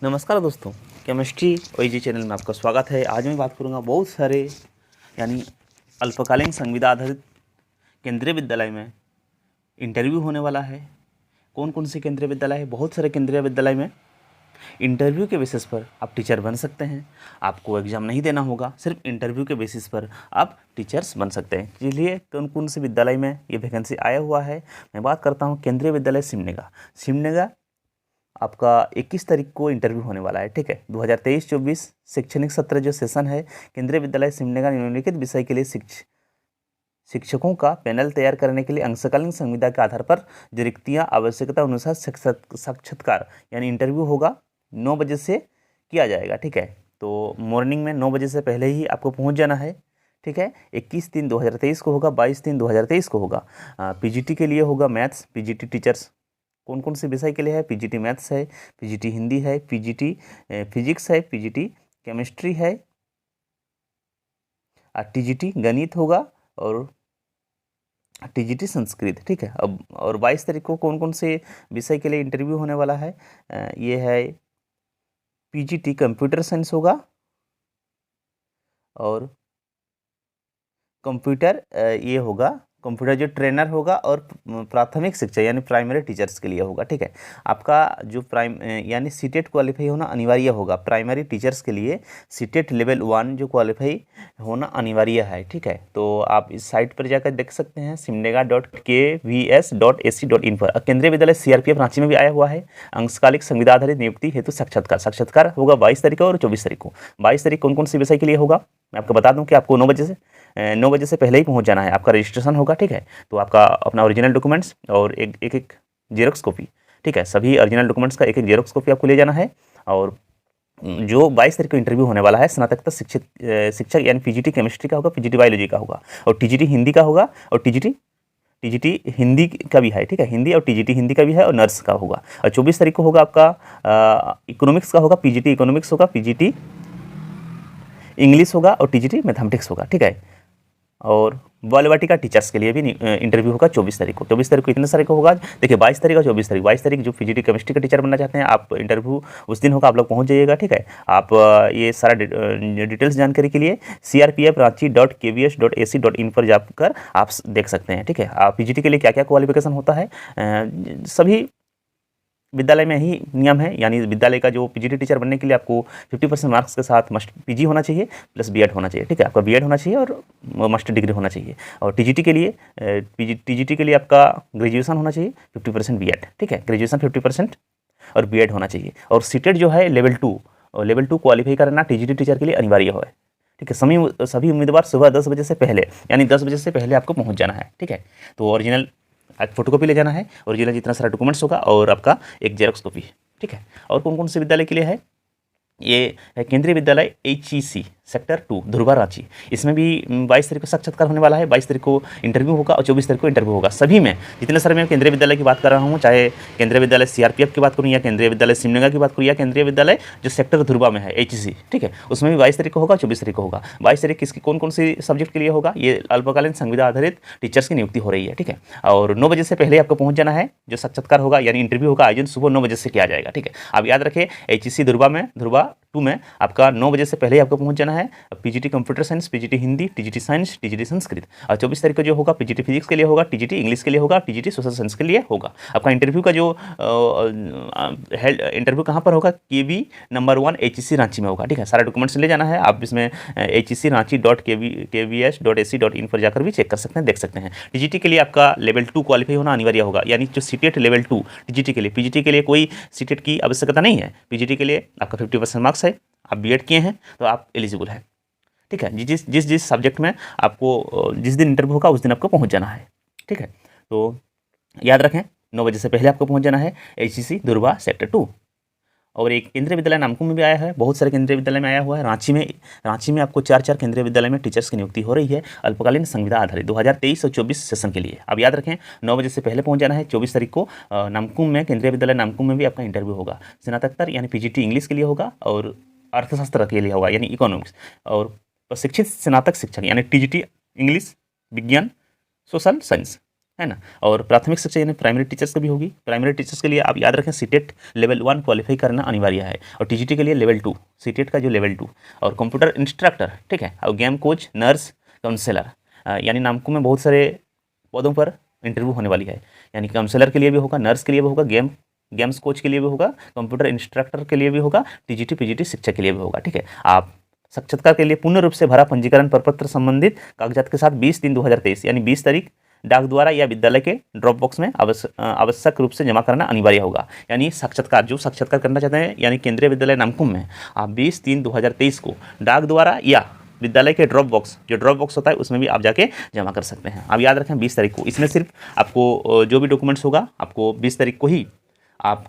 नमस्कार दोस्तों, chemistry ओईजी channel में आपका स्वागत है। आज मैं बात करूंगा बहुत सारे यानी अल्पकालीन संविदा आधारित केंद्रीय विद्यालय में इंटरव्यू होने वाला है। कौन कौन से केंद्रीय विद्यालय है? बहुत सारे केंद्रीय विद्यालय में इंटरव्यू के बेसिस पर आप टीचर बन सकते हैं। आपको एग्ज़ाम नहीं देना होगा, सिर्फ इंटरव्यू के बेसिस पर आप टीचर्स बन सकते हैं। इसलिए कौन कौन से विद्यालय में ये वैकेंसी आया हुआ है, मैं बात करता हूँ केंद्रीय विद्यालय सिमडेगा। आपका 21 तारीख को इंटरव्यू होने वाला है, ठीक है। 2023-24 शैक्षणिक सत्र जो सेशन है, केंद्रीय विद्यालय सिमडेगा निम्नलिखित विषय के लिए शिक्षकों का पैनल तैयार करने के लिए अंशकालीन संविदा के आधार पर जो रिक्तियाँ आवश्यकता अनुसार साक्षात्कार यानी इंटरव्यू होगा 9 बजे से किया जाएगा, ठीक है। तो मॉर्निंग में 9 बजे से पहले ही आपको पहुंच जाना है, ठीक है। 21/3/2023 को होगा, 22/3/2023 को होगा। पीजीटी के लिए होगा मैथ्स, पीजीटी टीचर्स कौन कौन से विषय के लिए है? पीजीटी मैथ्स है, पीजीटी हिंदी है, पीजीटी फिजिक्स है, पीजीटी केमिस्ट्री है, टीजीटी गणित होगा और टीजीटी संस्कृत, ठीक है। अब और 22 तारीख को कौन कौन से विषय के लिए इंटरव्यू होने वाला है? ये है पीजीटी कंप्यूटर साइंस होगा और कंप्यूटर ये होगा कंप्यूटर जो ट्रेनर होगा और प्राथमिक शिक्षा यानी प्राइमरी टीचर्स के लिए होगा, ठीक है। आपका जो यानी सीटेट क्वालिफाई होना अनिवार्य होगा। प्राइमरी टीचर्स के लिए सीटेट लेवल 1 जो क्वालिफाई होना अनिवार्य है, ठीक है। तो आप इस साइट पर जाकर देख सकते हैं simdega.kvs.ac.in पर। केंद्रीय विद्यालय सीआरपीएफ रांची में भी आया हुआ है। अंशकालिक संविदा आधारित नियुक्ति हेतु साक्षात्कार होगा 22 तारीख को और 24 तारीख को। 22 तारीख कौन कौन सी विषय के लिए होगा मैं आपको बता दूं कि आपको 9 बजे से पहले ही पहुंच जाना है। आपका रजिस्ट्रेशन होगा, ठीक है। तो आपका अपना ओरिजिनल डॉक्यूमेंट्स और एक जेरोक्स कॉपी, ठीक है। सभी ओरिजिनल डॉक्यूमेंट्स का एक जेरोक्स कॉपी आपको ले जाना है। और जो 22 तारीख को इंटरव्यू होने वाला है स्नातक शिक्षक यानी पीजीटी केमिस्ट्री का होगा, पीजीटी बायोलॉजी का होगा और टीजीटी हिंदी का होगा और टीजीटी हिंदी का भी है, ठीक है। हिंदी और टीजीटी हिंदी का भी है और नर्स का होगा। और 24 तारीख को होगा आपका इकोनॉमिक्स का होगा, पीजीटी इकोनॉमिक्स होगा, पीजीटी इंग्लिश होगा और टीजीटी मैथमेटिक्स होगा, ठीक है। और बालवाटिका टीचर्स के लिए भी इंटरव्यू होगा 24 तारीख को। 24 तारीख को इतने सारे को होगा। देखिए 22 तारीख और 24 तारीख। 22 तारीख जो पीजीटी केमिस्ट्री का टीचर बनना चाहते हैं आप, इंटरव्यू उस दिन होगा, आप लोग पहुंच जाइएगा, ठीक है। आप ये सारा डिटेल्स जानकारी के लिए crpf.ranchi.kvs.ac.in पर जाकर आप देख सकते हैं, ठीक है। आप पीजीटी के लिए क्या क्या क्वालिफिकेशन होता है, सभी विद्यालय में ही नियम है। यानी विद्यालय का जो पीजीटी टीचर बनने के लिए आपको 50% मार्क्स के साथ मस्ट पीजी होना चाहिए प्लस बीएड होना चाहिए, ठीक है। आपका बीएड होना चाहिए और मास्टर डिग्री होना चाहिए। और टीजीटी के लिए टीजीटी के लिए आपका ग्रेजुएशन होना चाहिए 50% बीएड, ठीक है। ग्रेजुएशन 50% और बीएड होना चाहिए। और सीटेट जो है लेवल 2 क्वालिफाई करना टीजीटी टीचर के लिए अनिवार्य है, ठीक है। सभी उम्मीदवार सुबह 10 बजे से पहले यानी 10 बजे से पहले आपको पहुँच जाना है, ठीक है। तो ओरिजिनल फोटोकॉपी ले जाना है, ओरिजिनल जितना सारा डॉक्यूमेंट्स होगा और आपका एक जेरोक्स कॉपी, ठीक है। और कौन कौन से विद्यालय के लिए है? ये है केंद्रीय विद्यालय HEC सेक्टर 2 धुर्वा रांची। इसमें भी 22 तारीख को साक्षात्कार होने वाला है। 22 तारीख को इंटरव्यू होगा और 24 तारीख को इंटरव्यू होगा। सभी में जितने सारे मैं केंद्रीय विद्यालय की बात कर रहा हूँ, चाहे केंद्रीय विद्यालय सीआरपीएफ की बात करूँ या केंद्रीय विद्यालय सिमडेगा की बात करूँ या केंद्रीय विद्यालय जो सेक्टर धुर्वा में है HEC, ठीक है। उसमें भी 22 तारीख को होगा, 24 तारीख को होगा। 22 तारीख किसकी कौन कौन सी सब्जेक्ट के लिए होगा? ये अल्पकालीन संविदा आधारित टीचर्स की नियुक्ति हो रही है, ठीक है। और 9 बजे से पहले आपको पहुँच जाना है। जो साक्षात्कार होगा यानी इंटरव्यू होगा आयोजन सुबह 9 बजे से किया जाएगा, ठीक है। आप याद रखें HEC धुर्वा 2 में आपका 9 बजे से पहले ही आपको पहुंच जाना है। PGT computer science, PGT Hindi, TGT science, TGT Sanskrit. और 24 तारीख को जो होगा पीजीटी फिजिक्स के लिए होगा, टीजीटी इंग्लिश के लिए होगा, टीजीटी सोशल साइंस के लिए होगा। आपका इंटरव्यू का जो इंटरव्यू कहाँ पर होगा? केवी नंबर 1 HEC रांची में होगा, ठीक है। सारे डॉक्यूमेंट्स ले जाना है। आप इसमें HEC-ranchi.kvs.ac.in पर जाकर भी चेक कर सकते हैं, देख सकते हैं। टीजीटी के लिए आपका लेवल 2 क्वालिफाई होना अनिवार्य होगा, यानी जो सीटेट लेवल 2 टीजीटी के लिए। पीजीटी के लिए कोई सीटेट की आवश्यकता नहीं है। पीजीटी के लिए आपका 50% मार्क्स है, आप बीएड किए हैं तो आप एलिजिबल हैं, ठीक है। जिस सब्जेक्ट में आपको जिस दिन इंटरव्यू होगा उस दिन आपको पहुंच जाना है, ठीक है। तो याद रखें 9 बजे से पहले आपको पहुंच जाना है HEC धुर्वा सेक्टर 2। और एक केंद्रीय विद्यालय नामकुम में भी आया है, बहुत सारे केंद्रीय विद्यालय में आया हुआ है। रांची में आपको 4 केंद्रीय विद्यालय में टीचर्स की नियुक्ति हो रही है अल्पकालीन संविदा आधारित 2023 और 24 सेशन के लिए। अब याद रखें 9 बजे से पहले पहुंच जाना है। 24 तारीख को नामकुम में केंद्रीय विद्यालय नामकुम में भी आपका इंटरव्यू होगा। स्नातकोत्तर यानी पीजीटी इंग्लिश के लिए होगा और अर्थशास्त्र के लिए होगा यानी इकोनॉमिक्स। और प्रशिक्षित स्नातक शिक्षक यानी टीजीटी इंग्लिश, विज्ञान, सोशल साइंस, है ना। और प्राथमिक शिक्षा यानी प्राइमरी टीचर्स की भी होगी। प्राइमरी टीचर्स के लिए आप याद रखें सीटेट लेवल 1 क्वालिफाई करना अनिवार्य है, और टीजीटी के लिए लेवल 2, सीटेट का जो लेवल 2, और कंप्यूटर इंस्ट्रक्टर, ठीक है, और गेम कोच, नर्स, काउंसलर, यानी नामकुम में बहुत सारे पदों पर इंटरव्यू होने वाली है। यानी काउंसलर के लिए भी होगा, नर्स के लिए भी होगा, गेम्स कोच के लिए भी होगा, कंप्यूटर इंस्ट्रक्टर के लिए भी होगा, टीजीटी पीजीटी शिक्षक के लिए भी होगा, ठीक है। आप साक्षात्कार के लिए पूर्ण रूप से भरा पंजीकरण प्रपत्र संबंधित कागजात के साथ 20/3/2023 यानी 20 तारीख डाक द्वारा या विद्यालय के ड्रॉप बॉक्स में आवश्यक रूप से जमा करना अनिवार्य होगा। यानी साक्षात्कार जो साक्षात्कार करना चाहते हैं यानी केंद्रीय विद्यालय नामकुम में, आप 20/3/2023 को डाक द्वारा या विद्यालय के ड्रॉप बॉक्स, जो ड्रॉप बॉक्स होता है उसमें भी आप जाके जमा कर सकते हैं। आप याद रखें 20 तारीख को। इसमें सिर्फ आपको जो भी डॉक्यूमेंट्स होगा आपको 20 तारीख को ही, आप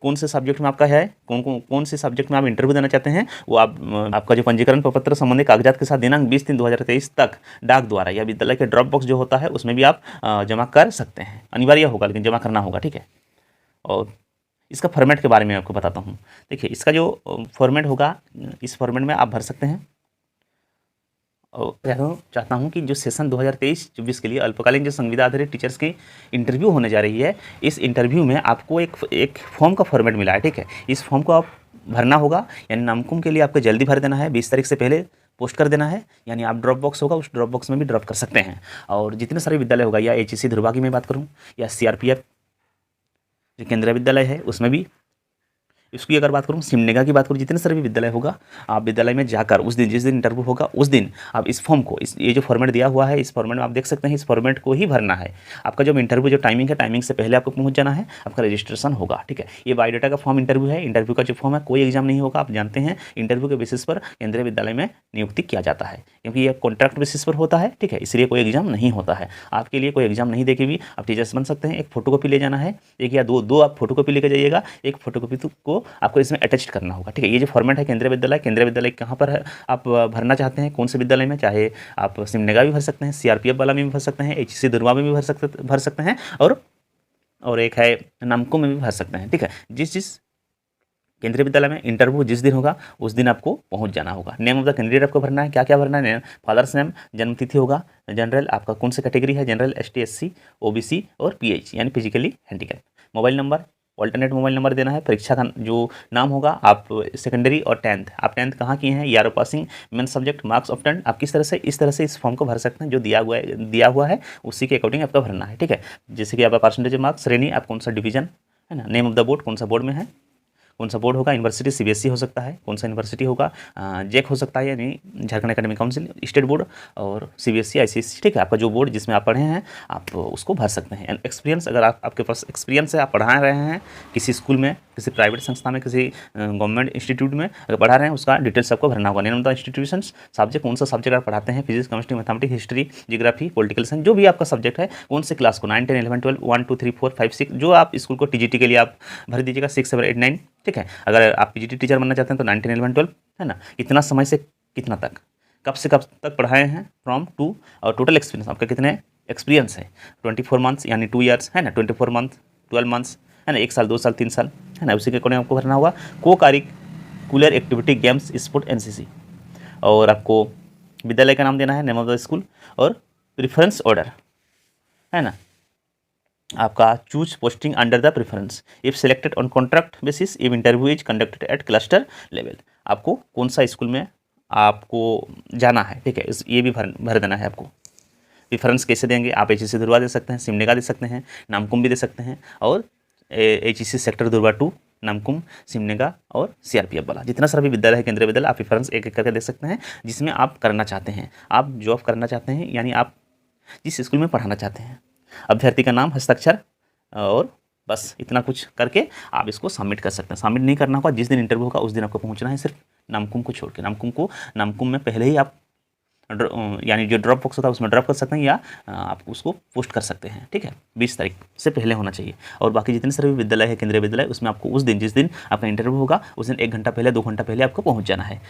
कौन से सब्जेक्ट में आपका है, कौन से सब्जेक्ट में आप इंटरव्यू देना चाहते हैं, वो आपका जो पंजीकरण प्रपत्र संबंधी कागजात के साथ दिनांक 20/3/2023 तक डाक द्वारा या विद्यालय के ड्रॉप बॉक्स जो होता है उसमें भी आप जमा कर सकते हैं। अनिवार्य होगा लेकिन जमा करना होगा, ठीक है। और इसका फॉर्मेट के बारे में आपको बताता हूँ। देखिए इसका जो फॉर्मेट होगा, इस फॉर्मेट में आप भर सकते हैं। और चाहता हूं कि जो सेशन 2023-24 के लिए अल्पकालीन जो संविदा आधारित टीचर्स की इंटरव्यू होने जा रही है, इस इंटरव्यू में आपको एक फॉर्म का फॉर्मेट मिला है, ठीक है। इस फॉर्म को आप भरना होगा, यानी नामकुम के लिए आपको जल्दी भर देना है, 20 तारीख से पहले पोस्ट कर देना है। यानी आप ड्रॉप बॉक्स होगा उस ड्रॉप बॉक्स में भी ड्रॉप कर सकते हैं। और जितने सारे विद्यालय होगा, या HEC ध्रुवा की मैं बात करूँ, या CRPF जो केंद्रीय विद्यालय है उसमें भी, इसकी अगर बात करूँ, सिमनेगा की बात करूँ, जितने सारे भी विद्यालय होगा, आप विद्यालय में जाकर उस दिन जिस दिन इंटरव्यू होगा उस दिन आप इस फॉर्म को, ये जो फॉर्मेट दिया हुआ है इस फॉर्मेट में आप देख सकते हैं, इस फॉर्मेट को ही भरना है। आपका जो इंटरव्यू जो टाइमिंग है, टाइमिंग से पहले आपको पहुंच जाना है, आपका रजिस्ट्रेशन होगा, ठीक है। ये बायोडाटा का फॉर्म इंटरव्यू है। इंटरव्यू का जो फॉर्म है कोई एग्जाम नहीं होगा, आप जानते हैं। इंटरव्यू के बेसिस पर केंद्रीय विद्यालय में नियुक्ति किया जाता है, क्योंकि ये कॉन्ट्रैक्ट बेसिस पर होता है, ठीक है, इसलिए कोई एग्जाम नहीं होता है। आपके लिए कोई एग्जाम नहीं देके भी आप टीचर्स बन सकते हैं। एक फोटोकॉपी ले जाना है, एक या दो आप फोटोकॉपी लेकर जाइएगा। एक फोटोकॉपी को आपको इसमें अटैच करना होगा, ठीक है। ये जो फॉर्मेट है केंद्रीय विद्यालय कहाँ पर है, आप भरना चाहते हैं, कौन से विद्यालय में, चाहे आप सिमनेगा भी भर सकते हैं, CRPF वाला में भी भर सकते हैं, HEC ध्रुवा में भी भर सकते हैं, और एक है नामकुम में भी भर सकते हैं, ठीक है। जिस केंद्रीय विद्यालय में इंटरव्यू जिस दिन होगा उस दिन आपको पहुंच जाना होगा। नेम ऑफ द कैंडिडेट आपको भरना है, क्या क्या भरना है, फादर्स नेम, जन्म तिथि होगा, जनरल आपका कौन सी कैटेगरी है, जनरल, ST SC OBC और PH यानी physically handicap. Mobile number, alternate mobile number देना है। परीक्षा का जो नाम होगा, आप सेकेंडरी और 10th, आप 10th कहाँ किए हैं, यारो passing, main subject, marks of 10, आप किस तरह से इस फॉर्म को भर सकते हैं। जो दिया हुआ है उसी के अकॉर्डिंग आपका भरना है, ठीक है। जैसे कि आपका परसेंटेज मार्क्स, श्रेणी, आप कौन सा डिवीजन है ना, नेम ऑफ द बोर्ड, कौन सा बोर्ड में है, कौन सा बोर्ड होगा, यूनिवर्सिटी CBSE हो सकता है, कौन सा यूनिवर्सिटी होगा, जेक हो सकता है यानी Jharkhand academic council, state board, और CBSE ICSE, ठीक है। आपका जो बोर्ड जिसमें आप पढ़े हैं आप उसको भर सकते हैं। एक्सपीरियंस, अगर आपके पास एक्सपीरियंस है, आप पढ़ा रहे हैं किसी स्कूल में, किसी प्राइवेट संस्था में, किसी गवर्नमेंट इंस्टीट्यूट में अगर पढ़ा रहे हैं, उसका डिटेल्स आपको भरना होगा। Name of the institution, subject, कौन सा सब्जेक्ट आप पढ़ाते हैं, physics, chemistry, mathematics, history, geography, political science, जो भी आपका सब्जेक्ट है, कौन से क्लास को, 9, 10, 11, 12, 1, 2, 3, 4, 5, 6, जो आप स्कूल को TGT के लिए आप भर दीजिएगा, 6, 7, 8, 9, ठीक है। अगर आप PGT टीचर बनना चाहते हैं तो 9, 10, 11, 12 है ना। कितना समय से कितना तक, कब से कब तक पढ़ाए हैं, फ्रॉम टू, और टोटल एक्सपीरियंस आपका कितने एक्सपीरियंस है, 24 मंथ्स यानी 2 ईयर्स है ना, 24 मंथ, 12 मंथ्स है ना, 1 साल, 2 साल, 3 साल है ना, उसी के अकॉर्डिंग आपको भरना होगा। को curricular activity, games, sport, NCC, और आपको विद्यालय का नाम देना है, नेम ऑफ द स्कूल, और प्रेफरेंस ऑर्डर है ना, आपका choose posting under the preference if selected on contract basis if interview is conducted at cluster level. आपको कौन सा स्कूल में आपको जाना है, ठीक है, ये भी भर देना है आपको। प्रेफरेंस कैसे देंगे, आप HEC ध्रुवा दे सकते हैं, सिमनेगा दे सकते हैं, नामकुम भी दे सकते हैं, और HEC सेक्टर ध्रुवा 2, नामकुम, सिमनेगा और CRPF वाला जितना सारा भी विद्यालय है, केंद्रीय विद्यालय, आप प्रेफरेंस एक एक करके दे सकते हैं जिसमें आप करना चाहते हैं, आप जॉब करना चाहते हैं, यानी आप जिस स्कूल में पढ़ाना चाहते हैं। अभ्यर्थी का नाम, हस्ताक्षर, और बस इतना कुछ करके आप इसको सबमिट कर सकते हैं। सबमिट नहीं करना होगा, जिस दिन इंटरव्यू होगा उस दिन आपको पहुंचना है, सिर्फ नामकुम को छोड़ के। नामकुम में पहले ही आप यानी जो ड्रॉप बॉक्स होता है उसमें ड्रॉप कर सकते हैं, या आप उसको पोस्ट कर सकते हैं, ठीक है। 20 तारीख से पहले होना चाहिए। और बाकी जितने सारे विद्यालय है, केंद्रीय विद्यालय, उसमें आपको उस दिन जिस दिन आपका इंटरव्यू होगा उस दिन 1 घंटा पहले, 2 घंटा पहले आपको पहुँच जाना है,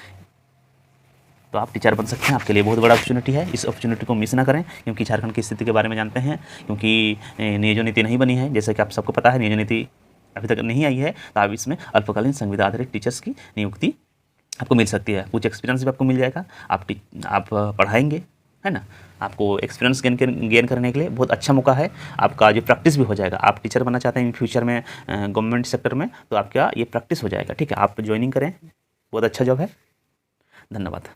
तो आप टीचर बन सकते हैं। आपके लिए बहुत बड़ा अपॉर्चुनिटी है, इस अपॉर्चुनिटी को मिस ना करें, क्योंकि झारखंड की स्थिति के बारे में जानते हैं, क्योंकि नियोजन नीति नहीं बनी है, जैसे कि आप सबको पता है, नियोजन नीति अभी तक नहीं आई है, तो आप इसमें अल्पकालीन संविदा आधारित टीचर्स की नियुक्ति आपको मिल सकती है। कुछ एक्सपीरियंस भी आपको मिल जाएगा, आप पढ़ाएंगे, है ना। आपको एक्सपीरियंस गेन करने के लिए बहुत अच्छा मौका है, आपका जो प्रैक्टिस भी हो जाएगा। आप टीचर बनना चाहते हैं इन फ्यूचर में गवर्नमेंट सेक्टर में, तो आपका ये प्रैक्टिस हो जाएगा, ठीक है। आप ज्वाइनिंग करें, बहुत अच्छा जॉब है। धन्यवाद।